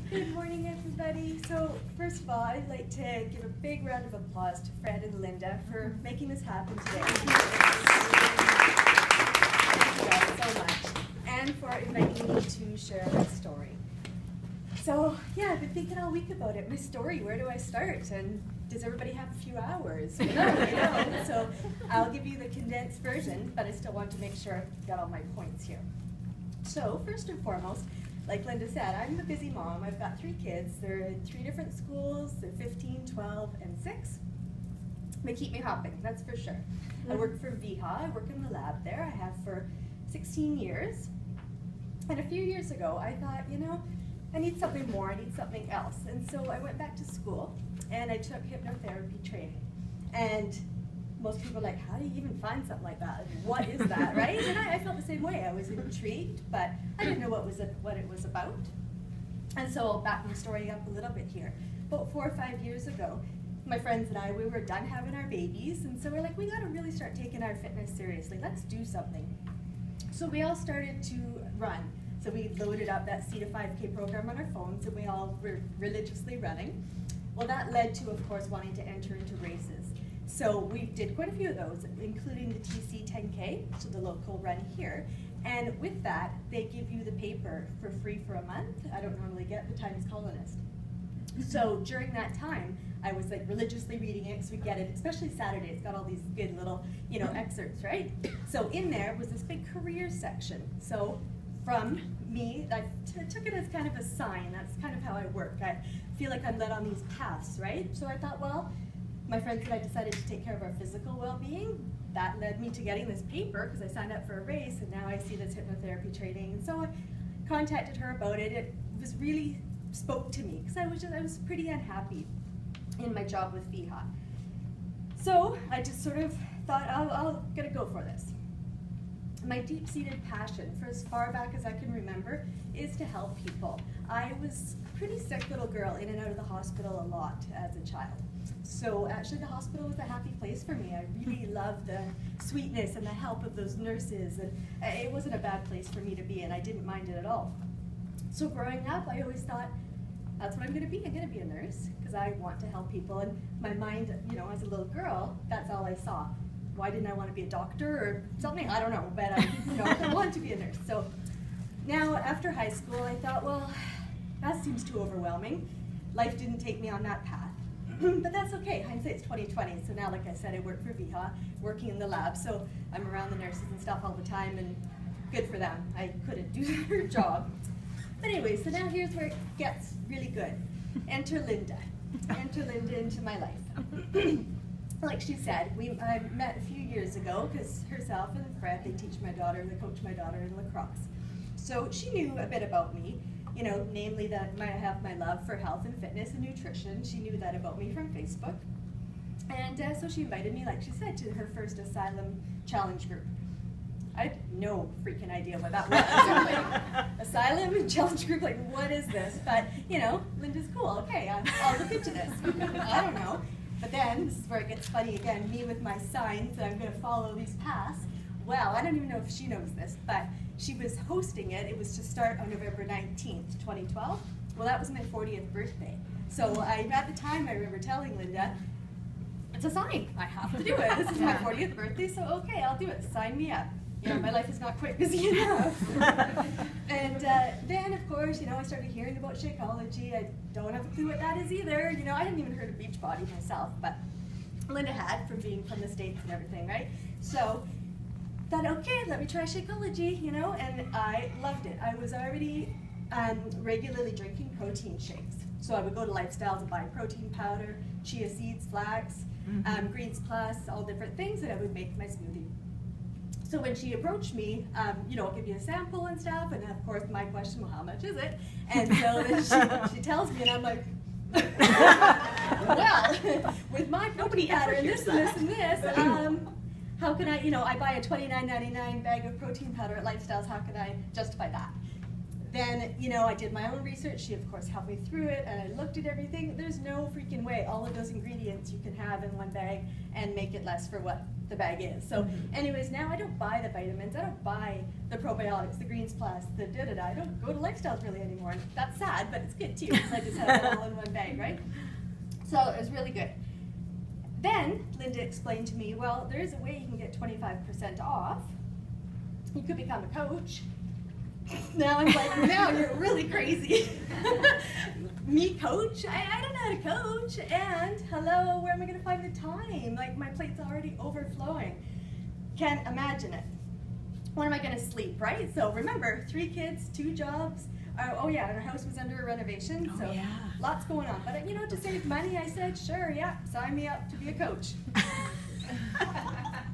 Good morning, everybody. So, first of all, I'd like to give a big round of applause to Fred and Linda for making this happen today. Thank you guys so much. And for inviting me to share my story. So, yeah, I've been thinking all week about it. My story, where do I start? And does everybody have a few hours? No. So, I'll give you the condensed version, but I still want to make sure I've got all my points here. So, first and foremost, like Linda said, I'm a busy mom. I've got 3 kids. They're in 3 different schools. They're 15, 12, and 6. They keep me hopping, that's for sure. I work for VHA. I work in the lab there. I have for 16 years. And a few years ago, I thought, I need something more. I need something else. And so I went back to school, and I took hypnotherapy training. And most people are like, how do you even find something like that? What is that, right? And I felt the same way. I was intrigued, but I didn't know what it was about. And so I'll back my story up a little bit here. About 4 or 5 years ago, my friends and I, we were done having our babies, and so we're like, we gotta really start taking our fitness seriously. Let's do something. So we all started to run. So we loaded up that C to 5K program on our phones, and we all were religiously running. Well, that led to, of course, wanting to enter into races. So we did quite a few of those, including the TC 10K, so the local run here. And with that, they give you the paper for free for a month. I don't normally get the Times Colonist. So during that time, I was like religiously reading it, so we get it, especially Saturday. It's got all these good little, excerpts, right? So in there was this big career section. So from me, I took it as kind of a sign. That's kind of how I work. I feel like I'm led on these paths, right? So I thought, well, my friends and I decided to take care of our physical well-being. That led me to getting this paper because I signed up for a race, and now I see this hypnotherapy training. And so I contacted her about it. It was really spoke to me because I was pretty unhappy in my job with VHA. So I just sort of thought, I'll gotta go for this. My deep-seated passion, for as far back as I can remember, is to help people. I was a pretty sick little girl, in and out of the hospital a lot as a child. So actually the hospital was a happy place for me. I really loved the sweetness and the help of those nurses, and it wasn't a bad place for me to be, and I didn't mind it at all. So growing up, I always thought, that's what I'm gonna be. I'm gonna be a nurse, because I want to help people. And my mind, as a little girl, that's all I saw. Why didn't I want to be a doctor or something? I don't know, but I wanted to be a nurse. So now after high school, I thought, well, that seems too overwhelming. Life didn't take me on that path. But that's okay, hindsight's 20/20. So now, like I said, I work for VHA, working in the lab, so I'm around the nurses and stuff all the time, and good for them. I couldn't do their job. But anyway, so now here's where it gets really good. Enter Linda. Enter Linda into my life. Like she said, I met a few years ago because herself and Fred, they coach my daughter in lacrosse. So she knew a bit about me, namely that I have my love for health and fitness and nutrition. She knew that about me from Facebook. And so she invited me, like she said, to her first Asylum Challenge group. I had no freaking idea what that was. Like, Asylum Challenge group, like, what is this? But, Linda's cool. Okay, I'll look into this. I don't know. But then, this is where it gets funny again, me with my signs that I'm going to follow these paths. Well, I don't even know if she knows this, but she was hosting it. It was to start on November 19th, 2012. Well, that was my 40th birthday. So at the time, I remember telling Linda, it's a sign. I have to do it. This is my 40th birthday, so okay, I'll do it. Sign me up. My life is not quite busy enough. And then, of course, I started hearing about Shakeology. I don't have a clue what that is either. I hadn't even heard of Beachbody myself, but Linda had from being from the States and everything, right? So thought, okay, let me try Shakeology, and I loved it. I was already regularly drinking protein shakes. So I would go to Lifestyles and buy protein powder, chia seeds, flax, Greens Plus, all different things, and I would make my smoothie. So when she approached me, I'll give you a sample and stuff, and of course my question, well, how much is it? And so then she tells me, and I'm like, well, with my protein powder and this and this and this, how can I buy a $29.99 bag of protein powder at Lifestyles, how can I justify that? then, you know, I did my own research. She, of course, helped me through it, and I looked at everything. There's no freaking way all of those ingredients you can have in one bag and make it less for what the bag is. So anyways, now I don't buy the vitamins. I don't buy the probiotics, the greens plus, the da-da-da. I don't go to Lifestyles really anymore. And that's sad, but it's good too, because I just have it all in one bag, right? So it was really good. Then Linda explained to me, well, there is a way you can get 25% off. You could become a coach. Now I'm like, now you're really crazy. Me coach? I don't know how to coach. And hello, where am I going to find the time? Like, my plate's already overflowing. Can't imagine it. When am I going to sleep, right? So remember, 3 kids, 2 jobs. Oh yeah, and our house was under a renovation, so lots going on. But you know, to save money, I said, sure, yeah, sign me up to be a coach.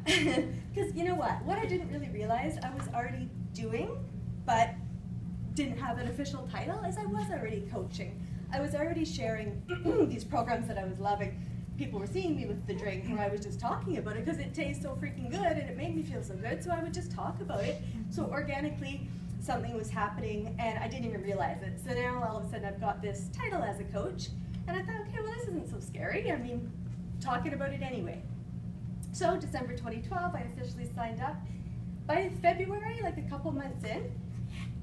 Because you know what I didn't really realize I was already doing, but didn't have an official title, is I was already coaching. I was already sharing these programs that I was loving. People were seeing me with the drink, or I was just talking about it because it tastes so freaking good and it made me feel so good, so I would just talk about it. So organically, something was happening and I didn't even realize it. So now all of a sudden I've got this title as a coach, and I thought, okay, well, this isn't so scary. I mean, talking about it anyway. So December 2012, I officially signed up. By February, like a couple months in,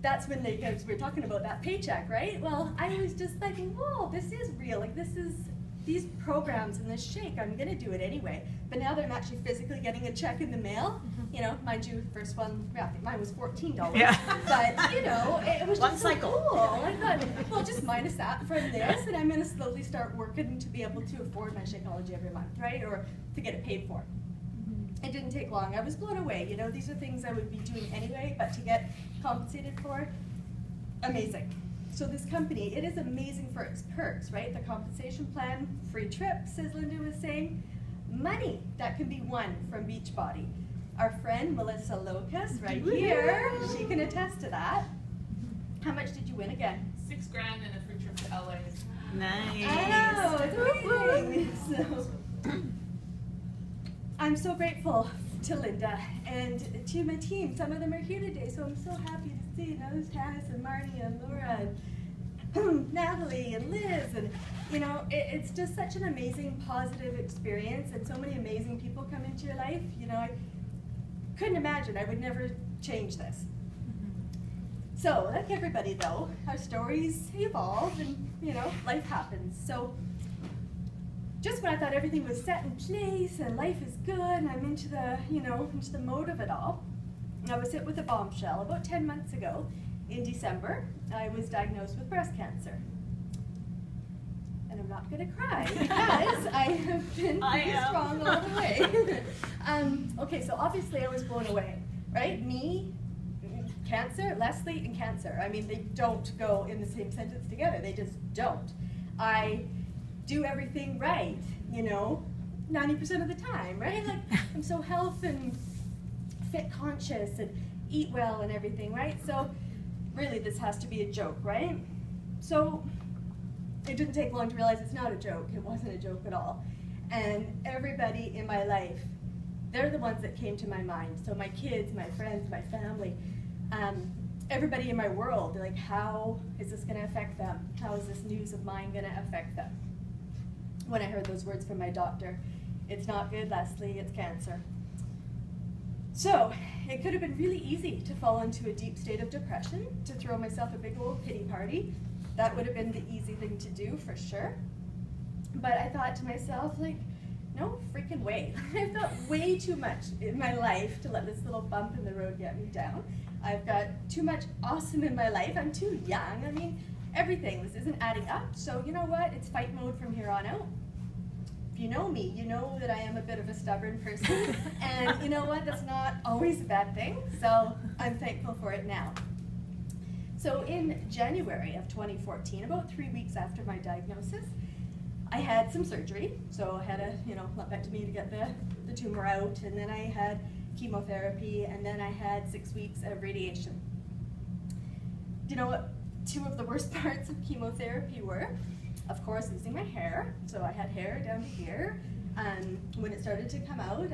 that's when we were talking about that paycheck, right? Well, I was just like, whoa, this is real. Like, this is these programs and this shake, I'm gonna do it anyway. But now that I'm actually physically getting a check in the mail, you know, mind you, first one, I think mine was $14. Yeah. But, you know, it was One just cycle. So cool. I thought, well, just minus that from this, and I'm gonna slowly start working to be able to afford my Shakeology every month, right? Or to get it paid for. It didn't take long. I was blown away. You know, these are things I would be doing anyway, but to get compensated for, amazing. So this company, it is amazing for its perks, right? The compensation plan, free trips, as Linda was saying, money that can be won from Beachbody. Our friend Melissa Locus, right here, she can attest to that. How much did you win again? $6 grand and a free trip to LA. Nice. Oh, it's amazing. So, I'm so grateful to Linda and to my team. Some of them are here today, so I'm so happy to see those Taz and Marty and Laura and Natalie and Liz. And you know, it's just such an amazing, positive experience, and so many amazing people come into your life. You know, I couldn't imagine. I would never change this. So, like everybody though, our stories evolve and, you know, life happens. So, just when I thought everything was set in place and life is good and I'm into the, you know, into the mode of it all, I was hit with a bombshell. About 10 months ago, in December, I was diagnosed with breast cancer. And I'm not going to cry because I have been pretty strong all the way. Okay, so obviously I was blown away, right? Me, cancer, Lesley, and cancer. I mean, they don't go in the same sentence together. They just don't. I do everything right, you know, 90% of the time, right? Like, I'm so health and fit conscious and eat well and everything, right? So really this has to be a joke, right? So it didn't take long to realize it's not a joke. It wasn't a joke at all. And everybody in my life, they're the ones that came to my mind. So my kids, my friends, my family, everybody in my world, like, how is this gonna affect them? How is this news of mine gonna affect them? When I heard those words from my doctor, it's not good, Lesley, it's cancer. So it could have been really easy to fall into a deep state of depression, to throw myself a big old pity party. That would have been the easy thing to do for sure. But I thought to myself, like, no freaking way. I've got way too much in my life to let this little bump in the road get me down. I've got too much awesome in my life. I'm too young. I mean, everything, this isn't adding up. So you know what? It's fight mode from here on out. If you know me, you know that I am a bit of a stubborn person. And you know what? That's not always a bad thing. So I'm thankful for it now. So in January of 2014, about 3 weeks after my diagnosis, I had some surgery. So I had a, lumpectomy to get the tumor out, and then I had chemotherapy, and then I had 6 weeks of radiation. Do you know what two of the worst parts of chemotherapy were? Of course, losing my hair. So I had hair down to here. when it started to come out,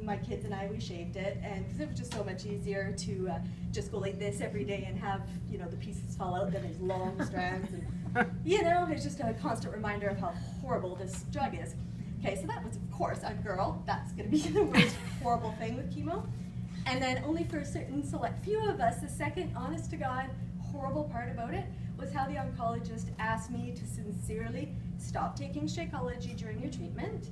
my kids and I, we shaved it, and because it was just so much easier to just go like this every day and have, you know, the pieces fall out, then there's long strands, and, you know, it's just a constant reminder of how horrible this drug is. Okay, so that was, of course, a girl, that's going to be the worst horrible thing with chemo. And then only for a certain select few of us, the second, honest to God, horrible part about it was how the oncologist asked me to sincerely stop taking Shakeology during your treatment,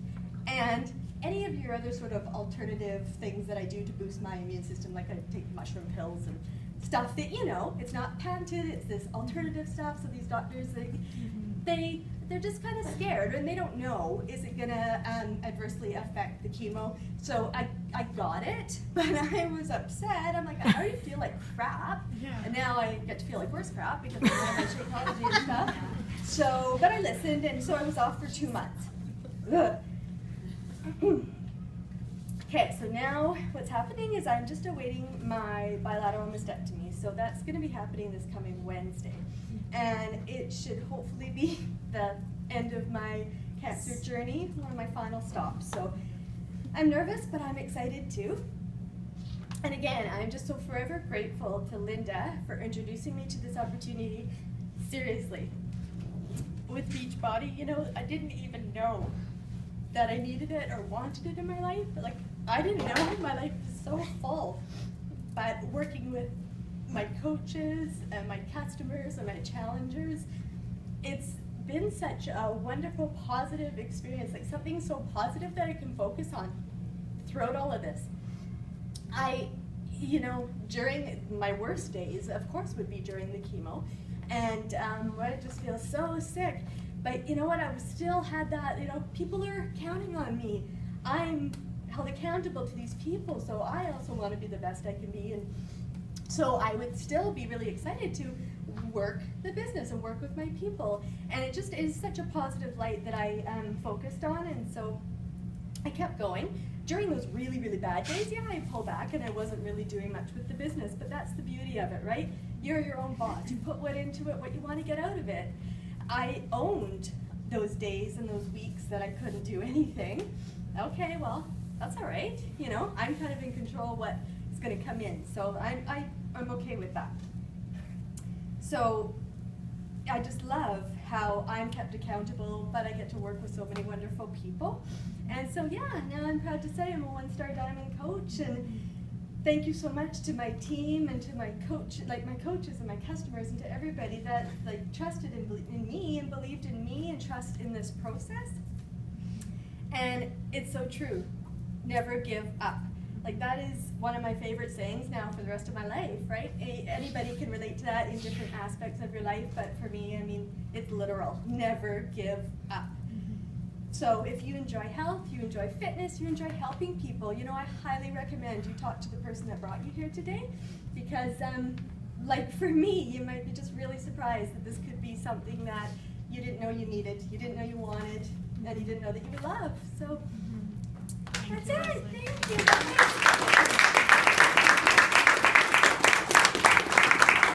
and any of your other sort of alternative things that I do to boost my immune system, like I take mushroom pills and stuff that, you know, it's not patented, it's this alternative stuff, so these doctors, they're just kind of scared, and they don't know, is it gonna adversely affect the chemo? So I got it, but I was upset. I'm like, I already feel like crap, and now I get to feel like worse crap because of my Shakeology and stuff. So, but I listened, and so I was off for 2 months. Ugh. Okay, so now what's happening is I'm just awaiting my bilateral mastectomy. So that's going to be happening this coming Wednesday. And it should hopefully be the end of my cancer journey, one of my final stops. So I'm nervous, but I'm excited too. And again, I'm just so forever grateful to Linda for introducing me to this opportunity. Seriously, with Beachbody, you know, I didn't even know that I needed it or wanted it in my life. Like, I didn't know, my life was so full. But working with my coaches and my customers and my challengers, it's been such a wonderful, positive experience, like something so positive that I can focus on throughout all of this. You know, during my worst days, of course, would be during the chemo, and where I just feel so sick. But you know what, I still had that, you know, people are counting on me. I'm held accountable to these people, so I also want to be the best I can be. And so I would still be really excited to work the business and work with my people. And it just is such a positive light that I focused on, and so I kept going. During those really, really bad days, yeah, I pull back and I wasn't really doing much with the business, but that's the beauty of it, right? You're your own boss. You put what into it, what you want to get out of it. I owned those days and those weeks that I couldn't do anything. Okay, well, that's all right. You know, I'm kind of in control of what is going to come in, so I'm okay with that. So I just love how I'm kept accountable, but I get to work with so many wonderful people. And so yeah, now I'm proud to say I'm a one-star diamond coach, and thank you so much to my team and to my coach, like my coaches and my customers, and to everybody that like trusted in me and believed in me and trust in this process. And it's so true. Never give up. Like, that is one of my favorite sayings now for the rest of my life, right? Anybody can relate to that in different aspects of your life, but for me, I mean, it's literal. Never give up. So if you enjoy health, you enjoy fitness, you enjoy helping people, you know, I highly recommend you talk to the person that brought you here today, because like for me, you might be just really surprised that this could be something that you didn't know you needed, you didn't know you wanted, and you didn't know that you would love. So that's it. Thank you.